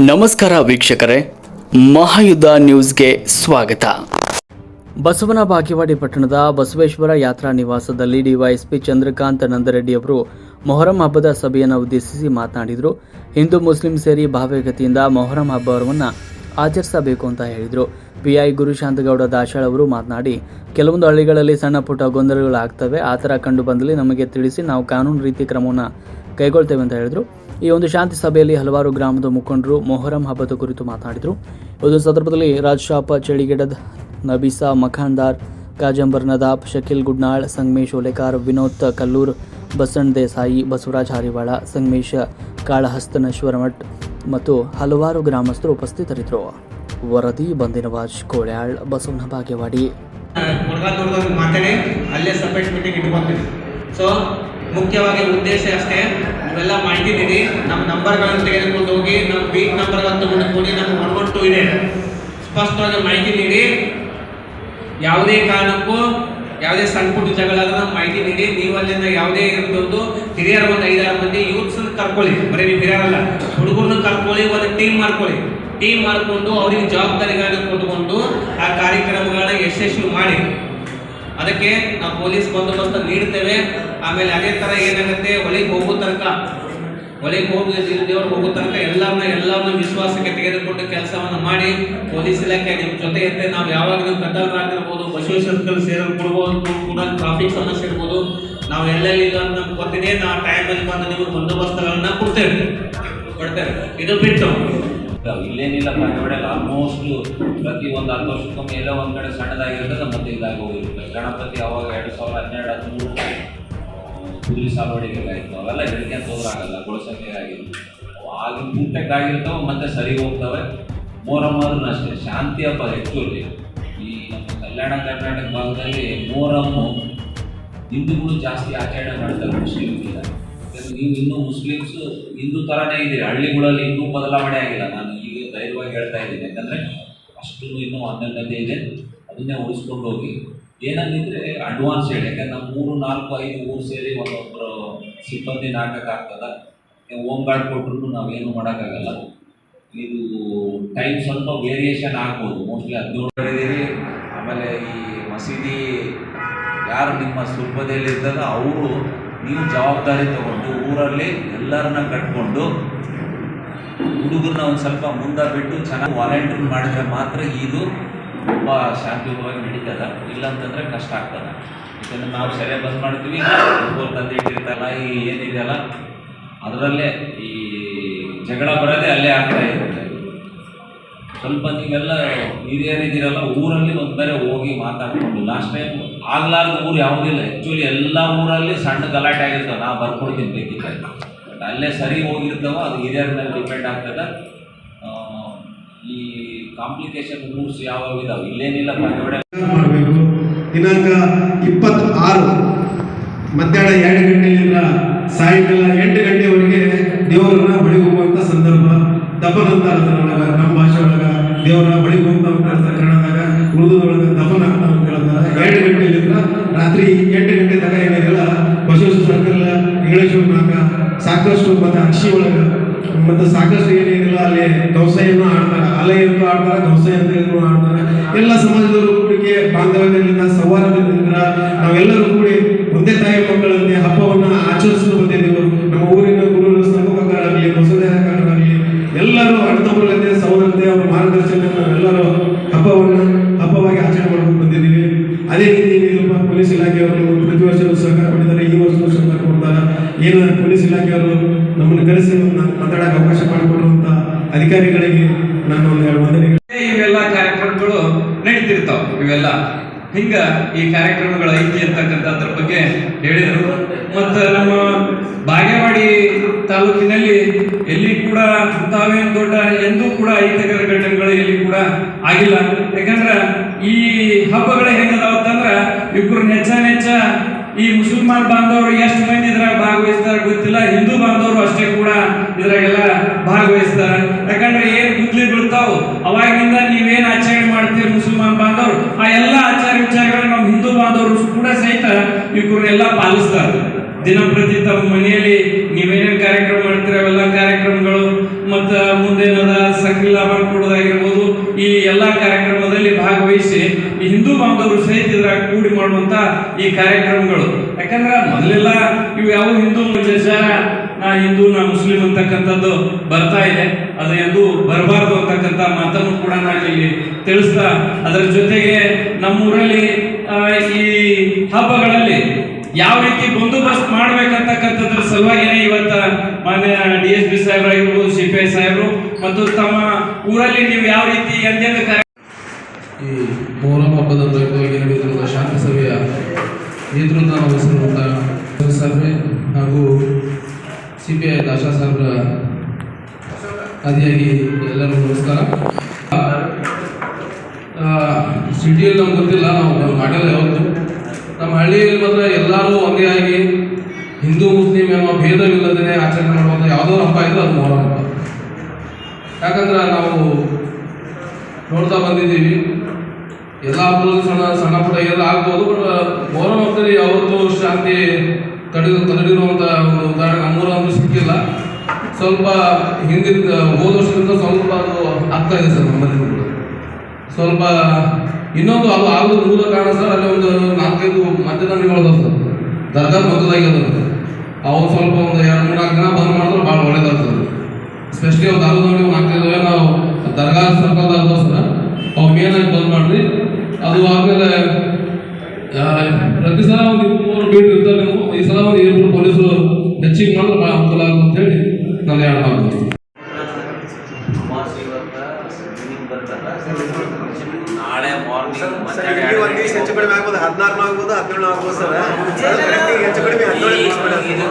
ನಮಸ್ಕಾರ ವೀಕ್ಷಕರೇ, ಮಹಾಯುದ್ಧ ನ್ಯೂಸ್ಗೆ ಸ್ವಾಗತ. ಬಸವನ ಬಾಗೇವಾಡಿ ಪಟ್ಟಣದ ಬಸವೇಶ್ವರ ಯಾತ್ರಾ ನಿವಾಸದಲ್ಲಿ ಡಿವೈಎಸ್ಪಿ ಚಂದ್ರಕಾಂತ್ ನಂದರೆಡ್ಡಿ ಅವರು ಮೊಹರಂ ಹಬ್ಬದ ಸಭೆಯನ್ನು ಉದ್ದೇಶಿಸಿ ಮಾತನಾಡಿದರು. ಹಿಂದೂ ಮುಸ್ಲಿಂ ಸೇರಿ ಭಾವೈಕ್ಯತೆಯಿಂದ ಮೊಹರಂ ಹಬ್ಬವನ್ನು ಆಚರಿಸಬೇಕು ಅಂತ ಹೇಳಿದರು. ಪಿಐ ಗುರುಶಾಂತಗೌಡ ದಾಶಾಳ್ ಅವರು ಮಾತನಾಡಿ, ಕೆಲವೊಂದು ಹಳ್ಳಿಗಳಲ್ಲಿ ಸಣ್ಣ ಪುಟ್ಟ ಗೊಂದಲಗಳಾಗ್ತವೆ, ಆ ಥರ ಕಂಡು ಬಂದಲ್ಲಿ ನಮಗೆ ತಿಳಿಸಿ ನಾವು ಕಾನೂನು ರೀತಿ ಕ್ರಮವನ್ನು ಕೈಗೊಳ್ತೇವೆ ಅಂತ ಹೇಳಿದರು. ಈ ಒಂದು ಶಾಂತಿ ಸಭೆಯಲ್ಲಿ ಹಲವಾರು ಗ್ರಾಮದ ಮುಖಂಡರು ಮೊಹರಂ ಹಬ್ಬದ ಕುರಿತು ಮಾತನಾಡಿದರು. ಒಂದು ಸಂದರ್ಭದಲ್ಲಿ ರಾಜ್ಶಾಪ ಚಳಿಗೆಡದ್, ನಬೀಸಾ ಮಖಾನ್ದಾರ್, ಕಾಜಂಬರ್ ನದಾಬ್, ಶಕೀಲ್ ಗುಡ್ನಾಳ್, ಸಂಗಮೇಶ್ ಓಲೆಕಾರ್, ವಿನೋದ್ ಕಲ್ಲೂರ್, ಬಸಣ್ಣ ದೇಸಾಯಿ, ಬಸವರಾಜ್ ಹಾರಿವಾಳ, ಸಂಗಮೇಶ್ ಕಾಳಹಸ್ತನೇಶ್ವರಮಠ್ ಮತ್ತು ಹಲವಾರು ಗ್ರಾಮಸ್ಥರು ಉಪಸ್ಥಿತರಿದ್ದರು. ವರದಿ ಬಂದಿನವಾಜ್ ಕೋಳ್ಯಾಳ್, ಬಸವನ ಬಾಗೇವಾಡಿ. ಮಾತಾಡಿ ಅಲ್ಲೇ ಸಪ್ರೇಟ್ ಮೀಟಿಂಗ್ ಇಟ್ಕೊತೀವಿ. ಸೊ ಮುಖ್ಯವಾಗಿ ಉದ್ದೇಶ ಅಷ್ಟೇ, ನೀವೆಲ್ಲ ಮಾಹಿತಿ ನೀಡಿ, ನಮ್ಮ ನಂಬರ್ಗಳನ್ನು ತೆಗೆದುಕೊಂಡು ಹೋಗಿ, ನಮ್ಮ ಬೀಟ್ ನಂಬರ್ಗಳನ್ನು ತೆಗೆದುಕೊಂಡು ನಮ್ಮ 112 ಇದೆ, ಸ್ಪಷ್ಟವಾಗಿ ಮಾಹಿತಿ ನೀಡಿ. ಯಾವುದೇ ಕಾರಣಕ್ಕೂ ಯಾವುದೇ ಸಣ್ಣ ಪುಟ್ಟ ಜಗಳ ಆದ್ರೆ ಮಾಹಿತಿ ನೀಡಿ. ನೀವು ಅಲ್ಲಿಂದ ಯಾವುದೇ ಇರ್ಬೋದು, ಹಿರಿಯರ ಒಂದು 5-6 ಮಂದಿ ಯೂತ್ಸ್ ಕರ್ಕೊಳ್ಳಿ, ಬರೀ ನೀವು ಹಿರಿಯರಲ್ಲ, ಹುಡುಗರನ್ನ ಕರ್ಕೊಳ್ಳಿ, ಒಂದು ಟೀಮ್ ಮಾಡ್ಕೊಳ್ಳಿ. ಟೀಮ್ ಮಾಡಿಕೊಂಡು ಅವ್ರಿಗೆ ಜವಾಬ್ದಾರಿಗಳನ್ನು ಕೊಟ್ಟುಕೊಂಡು ಆ ಕಾರ್ಯಕ್ರಮಗಳನ್ನ ಯಶಸ್ವಿ ಮಾಡಿ. ಅದಕ್ಕೆ ನಾವು ಪೊಲೀಸ್ ಬಂದೋಬಸ್ತ್ ನೀಡ್ತೇವೆ. ಆಮೇಲೆ ಅದೇ ಥರ ಏನಾಗುತ್ತೆ, ಒಳಗೆ ಹೋಗೋ ತನಕ ದೇವ್ರಿಗೆ ಹೋಗೋ ತನಕ ಎಲ್ಲರನ್ನ ವಿಶ್ವಾಸಕ್ಕೆ ತೆಗೆದುಕೊಂಡು ಕೆಲಸವನ್ನು ಮಾಡಿ. ಪೊಲೀಸ್ ಇಲಾಖೆ ನಿಮ್ಮ ಜೊತೆ ಇರುತ್ತೆ. ನಾವು ಯಾವಾಗ ನೀವು ಕಟ್ಟಲ್ರಾಗಿರ್ಬೋದು, ಬಸವೇಶ್ವರ ಸರ್ಕಲ್ ಸೇರಲು ಕೂಡ ಟ್ರಾಫಿಕ್ ಸಮಸ್ಯೆ ಇರ್ಬೋದು, ನಾವು ಎಲ್ಲೆಲ್ಲಿ ನಮ್ಗೆ ಗೊತ್ತಿದೆ, ನಾವು ಟೈಮಲ್ಲಿ ಬಂದು ನೀವು ಬಂದೋಬಸ್ತುಗಳನ್ನ ಕೊಡ್ತೇವೆ. ಇದು ಬಿಟ್ಟು ಇಲ್ಲೇನಿಲ್ಲ, ಬಾಗೇವಾಡಿಯಲ್ಲಿ ಆಲ್ಮೋಸ್ಟ್ ಪ್ರತಿ ಒಂದು 10 ವರ್ಷಕ್ಕೊಮ್ಮೆ ಎಲ್ಲ ಒಂದು ಕಡೆ ಸಣ್ಣದಾಗಿರ್ತದೆ, ಮತ್ತೆ ಇದಾಗಿ ಹೋಗಿರುತ್ತೆ. ಗಣಪತಿ ಅವಾಗ 2012-13 ಕುದುರೆ ಸಾಲವಾಡಿಗೆಲ್ಲ ಆಯಿತು, ಅವೆಲ್ಲ ಹಿಡ್ಕೊಂತ ಹೋದ್ರಾಗಲ್ಲ, ಗೊಳಸಂಖ್ಯೆ ಆಗಿತ್ತು, ಆಗಿನ ಪೂರ್ಟೆಕ್ ಆಗಿರ್ತಾವೆ, ಮತ್ತೆ ಸರಿ ಹೋಗ್ತವೆ. ಮೊಹರಂ ಆದ್ರೂ ಅಷ್ಟೇ ಶಾಂತಿ ಹಬ್ಬ. ಆ್ಯಕ್ಚುಲಿ ಈ ನಮ್ಮ ಕಲ್ಯಾಣ ಕರ್ನಾಟಕ ಭಾಗದಲ್ಲಿ ಮೊಹರಮ್ಮು ಹಿಂದೂಗಳು ಜಾಸ್ತಿ ಆಚರಣೆ ಮಾಡ್ತಾರೆ, ಮುಸ್ಲಿಮ್ಗಿಲ್ಲ. ನೀವು ಇನ್ನೂ ಮುಸ್ಲಿಮ್ಸು ಹಿಂದೂ ಥರನೇ ಇದ್ದೀರಿ, ಹಳ್ಳಿಗಳಲ್ಲಿ ಇನ್ನೂ ಬದಲಾವಣೆ ಆಗಿಲ್ಲ. ನಾನು ಈಗ ಧೈರ್ಯವಾಗಿ ಹೇಳ್ತಾ ಇದ್ದೀನಿ, ಯಾಕಂದರೆ ಅಷ್ಟು ಇನ್ನೂ ಅನ್ಯೋನ್ಯತೆ ಇದೆ, ಅದನ್ನೇ ಉಳಿಸ್ಕೊಂಡು ಹೋಗಿ. ಏನಂದಿದ್ರೆ ಅಡ್ವಾನ್ಸ್ ಹೇಳಿ, ಯಾಕಂದ್ರೆ ನಮ್ಮ 3, 4, 5 ಊರು ಸೇರಿ ಒಂದೊಬ್ಬರು ಸಿಬ್ಬಂದಿ ಹಾಕೋಕ್ಕಾಗ್ತದೆ. ಹೋಮ್ ಗಾರ್ಡ್ ಕೊಟ್ಟರು ನಾವೇನು ಮಾಡೋಕ್ಕಾಗಲ್ಲ. ಇದು ಟೈಮ್ ಸ್ವಲ್ಪ ವೇರಿಯೇಷನ್ ಆಗ್ಬೋದು. ಮೋಸ್ಟ್ಲಿ 17 ಇದ್ದೀರಿ. ಆಮೇಲೆ ಈ ಮಸೀದಿ ಯಾರು ನಿಮ್ಮ ಸುಲ್ಬದಲ್ಲಿ ಇರ್ತದ ಅವರು ನೀವು ಜವಾಬ್ದಾರಿ ತಗೊಂಡು ಊರಲ್ಲಿ ಎಲ್ಲರನ್ನ ಕಟ್ಕೊಂಡು ಹುಡುಗರನ್ನ ಒಂದು ಸ್ವಲ್ಪ ಮುಂದೆ ಬಿಟ್ಟು ಚೆನ್ನಾಗಿ ವಾಲಂಟಿಯರ್ ಮಾಡಿದ್ರೆ ಮಾತ್ರ ಇದು ತುಂಬ ಶಾಂತಿಯುತವಾಗಿ ನಡೀತದೆ. ಇಲ್ಲಾಂತಂದರೆ ಕಷ್ಟ ಆಗ್ತದೆ. ಯಾಕಂದರೆ ನಾವು ಸರಿಯಾಗಿ ಬಂದ್ ಮಾಡ್ತೀವಿ, ತಂದೆ ಇಟ್ಟಿರ್ತಾರಲ್ಲ, ಈ ಏನಿದೆಯಲ್ಲ ಅದರಲ್ಲೇ ಈ ಜಗಳ ಬರೋದೇ ಅಲ್ಲೇ ಆಗ್ತಾ ಇರುತ್ತೆ. ಸ್ವಲ್ಪ ನೀವೆಲ್ಲ ಹಿರಿಯರಿದ್ದೀರಲ್ಲ, ಊರಲ್ಲಿ ಒಂದು ಬೇರೆ ಹೋಗಿ ಮಾತಾಡ್ಕೊಂಡು. ಲಾಸ್ಟ್ ಟೈಮ್ ಆಗ್ಲಾರ್ದ ಊರು ಯಾವುದಿಲ್ಲ. ಆ್ಯಕ್ಚುಲಿ ಎಲ್ಲ ಊರಲ್ಲಿ ಸಣ್ಣ ಗಲಾಟೆ ಆಗಿರ್ತವೆ, ನಾವು ಬರ್ಕೊಡ್ತೀನಿ ಬೇಕಿದ್ದ. ಬಟ್ ಅಲ್ಲೇ ಸರಿ ಹೋಗಿರ್ತಾವ, ಅದು ಹಿರಿಯರ ಮೇಲೆ ಡಿಪೆಂಡ್ ಆಗ್ತದೆ. ಈ ಕಾಂಪ್ಲಿಕೇಶನ್ ಊರ್ಸ್ ಯಾವ್ಯಾವ ಇದಾವೆ, ಇಲ್ಲೇನಿಲ್ಲ, ಬಾಗೇವಾಡಿ ಮಾಡಬೇಕು. ದಿನಾಂಕ 26 ಮಧ್ಯಾಹ್ನ 2 ಗಂಟೆಯಿಂದ ಸಾಯಂಕಾಲ 8 ಗಂಟೆವರೆಗೆ ದೇವರನ್ನ ಬಳಿ ಹೋಗುವಂಥ ಸಂದರ್ಭ. ದಫನ್ ಅಂತ ಅರ್ಥ ನಮ್ಮ ಭಾಷೆ ಒಳಗೆ ದೇವರ ಬಳಿ ಹೋಗ್ತಾ ಅಂತ ಕನ್ನಡದಾಗ, ಉರ್ದುದೊಳಗೆ ದಫನ್ ಆಗ್ತಾ ಅಂತ ಹೇಳ್ತಾರೆ. 2 ಗಂಟೆಯಿಂದ ರಾತ್ರಿ 8 ಗಂಟೆ ತನಕ ಏನಿರಲ್ಲ, ಬಸವೇಶ್ವರ ಸರ್ಕಲ್, ಇಂಗ್ಲೇಶ್ವರ ನಾಕ ಸಾಕಷ್ಟು ಮತ್ತು ಅಕ್ಷಿ ಒಳಗೆ ಮತ್ತು ಸಾಕಷ್ಟು ಏನೇನಿಲ್ಲ ಅಲ್ಲಿ ಗೌಸೆಯನ್ನು ಆಡ್ತಾರೆ, ಅಲೆಯನ್ನು ಆಡ್ತಾರೆ, ಗೌಸೆ ಅಂತ ಆಡ್ತಾರೆ. ಎಲ್ಲ ಸಮಾಜದವರು ಕೂಡಿಕೆ ಬಾಂಧವ್ಯದಿಂದ ಸೌಹಾರ್ದದಿಂದ ನಾವೆಲ್ಲರೂ ಕೂಡಿ ಒಂದೇ ತಾಯಿ ಮಕ್ಕಳಂತೆ ಹಬ್ಬವನ್ನು ಆಚರಿಸ್ಕೊಂಡು ಬಂದಿದ್ದೆವು. ನಮ್ಮ ಊರಿನ ಗುರು ಸಮೂಹಕ್ಕಾಗಲಿ, ಹೊಸದಾಗಲಿ ಎಲ್ಲರೂ ಅಣ್ಣತಮ್ಮರಂತೆ ಸಹೋದರತೆ ಅವರ ಮಾರ್ಗದರ್ಶನ ನಾವೆಲ್ಲರೂ ಹಬ್ಬವಾಗಿ ಆಚರಣೆ ಮಾಡ್ಕೊಂಡು ಬಂದಿದ್ದೀವಿ. ಅದೇ ರೀತಿ ಏನಿಲ್ಲಪ್ಪ, ಪೊಲೀಸ್ ಇಲಾಖೆಯವರು ಪ್ರತಿ ವರ್ಷವೂ ಸಹಕಾರ ಕೊಟ್ಟಿದ್ದಾರೆ, ಈ ವರ್ಷವೂ ಸಹಕಾರ ಕೊಡ್ತಾರೆ. ಏನು ಪೊಲೀಸ್ ಇಲಾಖೆಯವರು ನಮ್ಮನ್ನು ಕರೆಸಿ ಮಾತಾಡೋಕೆ ಅವಕಾಶ ಮಾಡಿಕೊಡುವಂಥ ಅಧಿಕಾರಿಗಳಿಗೆ ನಾನು ಒಂದು ವಂದನೆ. ಇವೆಲ್ಲ ಕಾರ್ಯಕ್ರಮಗಳು ನಡೀತಿರ್ತಾವ. ಇವೆಲ್ಲ ಹಿಂಗ ಈ ಕಾರ್ಯಕ್ರಮಗಳ ಐತಿ ಅಂತಕ್ಕಂಥದ್ರ ಬಗ್ಗೆ ಹೇಳಿದರು. ಮತ್ತು ನಮ್ಮ ಬಾಗೇವಾಡಿ ತಾಲೂಕಿನಲ್ಲಿ ಎಲ್ಲಿ ಕೂಡ ತಾವೇನು ದೊಡ್ಡ ಎಂದೂ ಕೂಡ ಅಹಿತಕರ ಘಟನೆಗಳು ಎಲ್ಲಿ ಕೂಡ ಆಗಿಲ್ಲ. ಯಾಕಂದ್ರೆ ಈ ಹಬ್ಬಗಳು ಹೆಂಗದಾವತ್ತಂದ್ರ ಇಬ್ಬರು ನೆಚ್ಚ ಈ ಮುಸಲ್ಮಾನ್ ಬಾಂಧವರು ಎಷ್ಟು ಮಂದಿ ಇದ್ರಾಗ ಭಾಗವಹಿಸ್ತಾರ ಗೊತ್ತಿಲ್ಲ, ಹಿಂದೂ ಬಾಂಧವರು ಅಷ್ಟೇ ಕೂಡ ಇದ್ರಾಗೆಲ್ಲ ಭಾಗವಹಿಸ್ತಾರ. ಯಾಕಂದ್ರೆ ಏನ್ ಗುದ್ಲಿ ಬೀಳ್ತಾವು ಅವಾಗಿಂದ ನೀವೇನ್ ಆಚರಣೆ ಮಾಡ್ತೀರಿ ಮುಸಲ್ಮಾನ್ ಬಾಂಧವರು, ಆ ಎಲ್ಲ ಆಚಾರ ವಿಚಾರಗಳನ್ನ ನಮ್ಮ ಹಿಂದೂ ಬಾಂಧವರು ಕೂಡ ಸಹಿತ ಇವ್ರನ್ನೆಲ್ಲ ಪಾಲಿಸ್ತಾರೆ. ದಿನಂಪ್ರತಿ ತಮ್ಮ ಮನೆಯಲ್ಲಿ ನೀವೇನೇನು ಕಾರ್ಯಕ್ರಮ ಮಾಡ್ತೀರ ಅವೆಲ್ಲ ಕಾರ್ಯಕ್ರಮಗಳು ಮತ್ತು ಮುಂದೇನದ ಬಾಂಧವರು ಸಹಿತ ಇದ್ರಾಗ ಕೂಡಿ ಮಾಡುವಂತ ಈ ಕಾರ್ಯಕ್ರಮಗಳು. ಯಾಕಂದ್ರೆ ಮೊದಲೆಲ್ಲ ಇವು ಯಾವ ಹಿಂದೂ ದೇಶ, ನಾ ಹಿಂದೂ ನಾ ಮುಸ್ಲಿಂ ಅಂತಕ್ಕಂಥದ್ದು ಬರ್ತಾ ಇದೆ. ಅದು ಎಂದು ಬರಬಾರ್ದು ಅಂತಕ್ಕಂಥ ಮಾತನ್ನು ಕೂಡ ನಾನು ಇಲ್ಲಿ ತಿಳಿಸ್ತಾ, ಅದರ ಜೊತೆಗೆ ನಮ್ಮೂರಲ್ಲಿ ಈ ಹಬ್ಬಗಳಲ್ಲಿ ಯಾವ ರೀತಿ ಬಂದೋಬಸ್ತ್ ಮಾಡ್ಬೇಕಂತಕ್ಕಂಥದ್ರ ಸಲುವಾಗಿನೇ ಇವತ್ತ ಮಾನ್ಯ DSP ಸಾಹೇಬರಾಗಿರ್ಬೋದು, CPI ಸಾಹೇಬರು ಮತ್ತು ತಮ್ಮ ಊರಲ್ಲಿ ನೀವು ಯಾವ ರೀತಿ ಎಂದೆಂದು ಈ ಮೊಹರಂ ಹಬ್ಬದ ಪ್ರಯುಕ್ತವಾಗಿ ನಡೆಯುತ್ತಿರುವ ಶಾಂತಿ ಸಭೆಯ ನೇತೃತ್ವ ವಹಿಸಿರುವಂಥ ಸರ್ವೆ ಹಾಗೂ CPI ದಾಶಾ ಸಾಹೇಬರ ಆದಿಯಾಗಿ ಎಲ್ಲರಿಗೂ ನಮಸ್ಕಾರ. ಸಿಟಿಯಲ್ಲಿ ನಮ್ಗೆ ಗೊತ್ತಿಲ್ಲ, ನಾವು ಮಾಡಿಲ್ಲ ಯಾವತ್ತು. ನಮ್ಮ ಹಳ್ಳಿಯಲ್ಲಿ ಮಾತ್ರ ಎಲ್ಲರೂ ಒಂದೇ ಆಗಿ ಹಿಂದೂ ಮುಸ್ಲಿಂ ಎಂಬ ಭೇದವಿಲ್ಲದೇ ಆಚರಣೆ ಮಾಡುವಂಥ ಯಾವುದೋ ಹಬ್ಬ ಇದ್ರೆ ಅದು ಮೊಹರಂ ಹಬ್ಬ. ಯಾಕಂದ್ರೆ ನಾವು ನೋಡ್ತಾ ಬಂದಿದ್ದೀವಿ, ಎಲ್ಲ ಹಬ್ಬದಲ್ಲೂ ಸಣ್ಣ ಪುಟ್ಟ ಎಲ್ಲ ಆಗ್ಬೋದು. ಬಟ್ ಮೊಹರಂ ಹಬ್ಬದಲ್ಲಿ ಯಾವತ್ತೂ ಶಾಂತಿ ಕಡಿದಿರುವಂಥ ಒಂದು ಉದಾಹರಣೆ ನಮ್ಮೂರಂತೂ ಸಿಕ್ಕಿಲ್ಲ. ಸ್ವಲ್ಪ ಹಿಂದಿನ ಹೋದ ವರ್ಷದಿಂದ ಸ್ವಲ್ಪ ಅದು ಆಗ್ತಾ ಇದೆ ಸರ್ ನಮ್ಮಲ್ಲಿ ಕೂಡ ಸ್ವಲ್ಪ. ಇನ್ನೊಂದು ಅದು ಆಗೋದು ಮೂಲ ಕಾರಣ ಸರ್, ಅಲ್ಲಿ ಒಂದು 4-5 ಮದ್ಯದಂಗಡಿಗಳು ಸರ್ ದರ್ಗಾ ಮೊದಲಾಗ್ಯದ. ಅವ್ರು ಸ್ವಲ್ಪ ಒಂದು 2-3-4 ದಿನ ಬಂದ್ ಮಾಡಿದ್ರೆ ಭಾಳ ಒಳ್ಳೇದಾಗ್ತದೆ. ಸ್ಪೆಷಲಿ ಅವ್ರು ದಾರದಂಗಡಿ 4-5 ನಾವು ದರ್ಗಾ ಸರ್ಕಲ್ ಅದಾವ ಸರ್, ಅವು ಮೇನಾಗಿ ಬಂದ್ ಮಾಡ್ರಿ. ಅದು ಆದ್ಮೇಲೆ ಪ್ರತಿ ಸಲ ಒಂದು 2-3 ಬೀಟ್ ಇರ್ತಾರೆ. ನೀವು ಈ ಸಲ ಒಂದು 2 ಪೊಲೀಸರು ಹೆಚ್ಚಿಗೆ ಮಾಡಿದ್ರೆ ಭಾಳ ಅನುಕೂಲ ಆಗುತ್ತೆ ಅಂತ ಹೇಳಿ ನಾನು ಹೇಳ್ಬೋದು. ನಾಳೆ ಮಾರ್ನಿಂಗ್ ಹೆಚ್ಚು ಕಡಿಮೆ ಆಗ್ಬೋದು, 16 ಆಗ್ಬೋದು, 17 ಆಗ್ಬೋದು ಸರ್. ಹೆಚ್ಚು ಕಡಿಮೆ 17 ಇದು